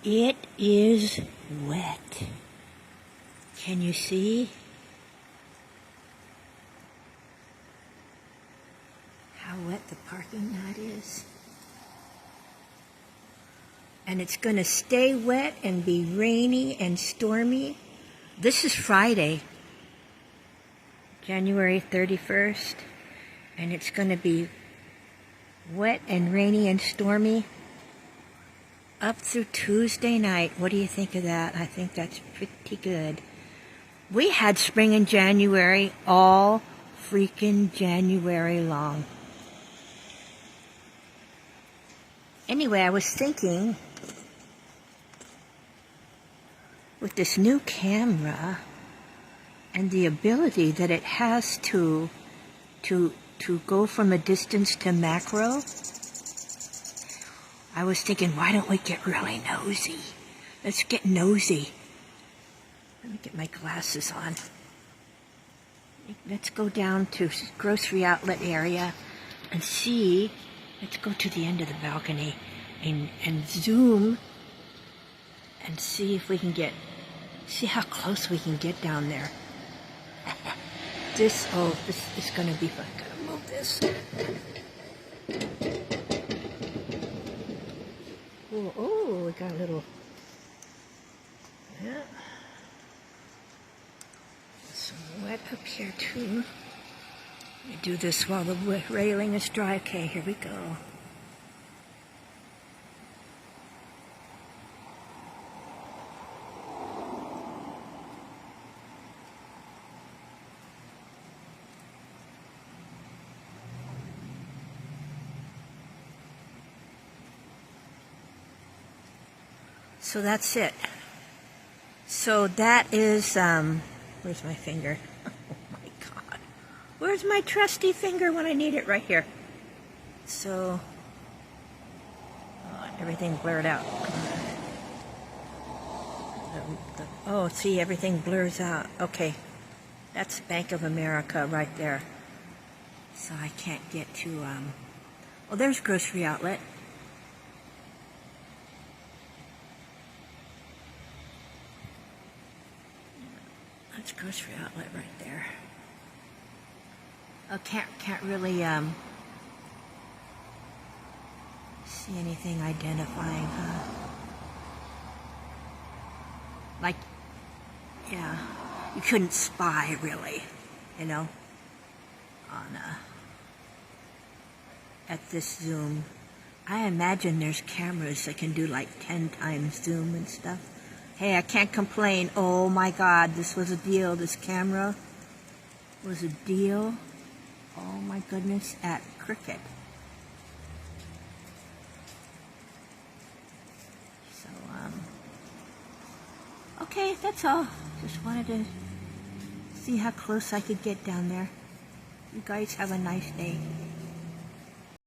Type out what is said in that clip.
It is wet. Can you see how wet the parking lot is? And it's going to stay wet and be rainy and stormy. This is Friday, January 31st, and it's going to be wet and rainy and stormy up through Tuesday night. What do you think of that? I think that's pretty good. We had spring in January all freaking January long. Anyway, I was thinking, with this new camera and the ability that it has to go from a distance to macro, I was thinking, why don't we get really nosy? Let's get nosy. Let me get my glasses on. Let's go down to grocery outlet area and see. Let's go to the end of the balcony and zoom and see if we can see how close we can get down there. This is going to be fun. Gotta move this. Oh, we got a little, yeah. Some wet up here too. Let me do this while the railing is dry. Okay, here we go. So that's it. So that is, where's my finger? Oh my God. Where's my trusty finger when I need it? Right here. So, everything blurred out. Oh, see, everything blurs out. Okay. That's Bank of America right there. So I can't get to, well, there's grocery outlet. That's grocery outlet right there. I can't really see anything identifying, huh? Like, yeah, you couldn't spy really, you know, on at this zoom. I imagine there's cameras that can do like 10 times zoom and stuff. Hey, I can't complain. Oh my God, this was a deal. This camera was a deal. Oh my goodness, at Cricket. So, okay, that's all. Just wanted to see how close I could get down there. You guys have a nice day.